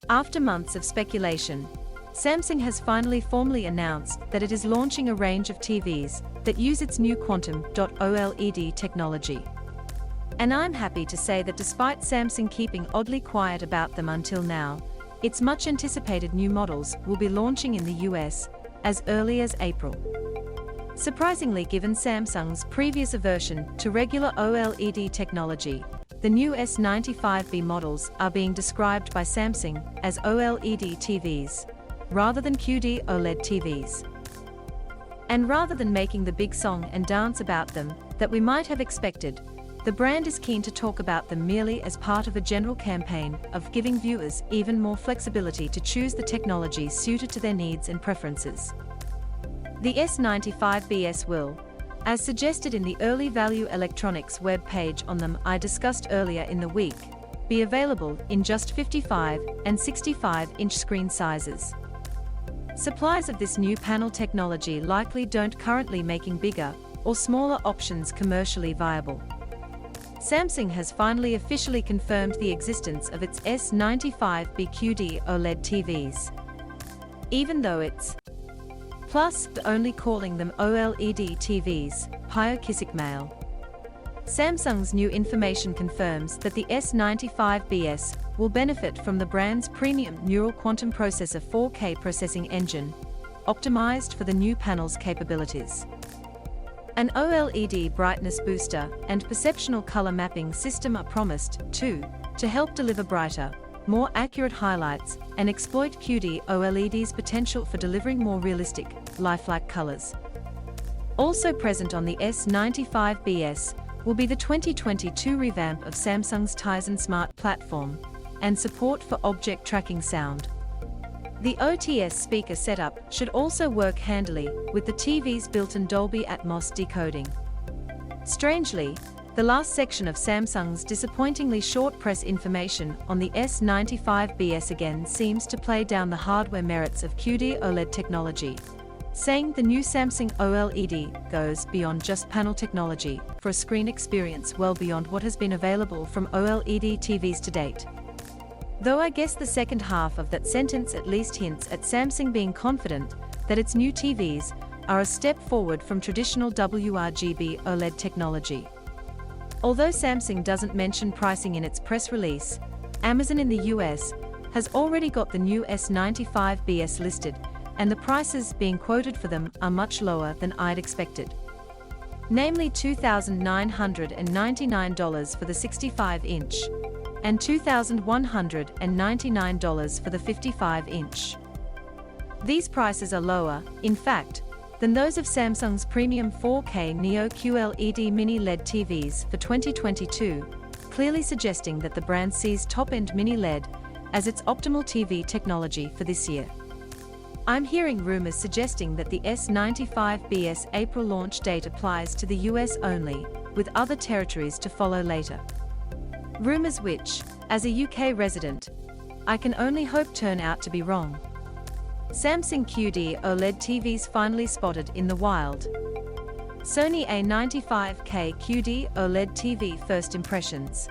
After months of speculation, Samsung has finally formally announced that it is launching a range of TVs that use its new Quantum OLED technology. And I'm happy to say that despite Samsung keeping oddly quiet about them until now, its much anticipated new models will be launching in the US as early as April. Surprisingly, given Samsung's previous aversion to regular OLED technology, the new S95B models are being described by Samsung as OLED TVs, rather than QD OLED TVs. And rather than making the big song and dance about them that we might have expected, the brand is keen to talk about them merely as part of a general campaign of giving viewers even more flexibility to choose the technology suited to their needs and preferences. The S95BS will, as suggested in the Early Value Electronics web page on them I discussed earlier in the week, be available in just 55 and 65-inch screen sizes. Suppliers of this new panel technology likely don't currently making bigger or smaller options commercially viable. Samsung has finally officially confirmed the existence of its S95B QD OLED TVs. Even though it's plus only calling them OLED TVs, Mail. Samsung's new information confirms that the S95BS will benefit from the brand's premium Neural Quantum Processor 4K processing engine, optimized for the new panel's capabilities. An OLED brightness booster and perceptual color mapping system are promised, too, to help deliver brighter, more accurate highlights and exploit QD OLED's potential for delivering more realistic, lifelike colors. Also present on the S95BS will be the 2022 revamp of Samsung's Tizen Smart platform and support for object tracking sound. The OTS speaker setup should also work handily with the TV's built-in Dolby Atmos decoding. Strangely, the last section of Samsung's disappointingly short press information on the S95BS again seems to play down the hardware merits of QD OLED technology, saying the new Samsung OLED goes beyond just panel technology for a screen experience well beyond what has been available from OLED TVs to date. Though I guess the second half of that sentence at least hints at Samsung being confident that its new TVs are a step forward from traditional WRGB OLED technology. Although Samsung doesn't mention pricing in its press release, Amazon in the US has already got the new S95BS listed, and the prices being quoted for them are much lower than I'd expected. Namely $2,999 for the 65-inch and $2,199 for the 55-inch. These prices are lower, in fact, than those of Samsung's premium 4K Neo QLED Mini LED TVs for 2022, clearly suggesting that the brand sees top-end Mini LED as its optimal TV technology for this year. I'm hearing rumors suggesting that the S95BS April launch date applies to the US only, with other territories to follow later. Rumors which, as a UK resident, I can only hope turn out to be wrong. Samsung QD OLED TVs finally spotted in the wild. Sony A95K QD OLED TV first impressions.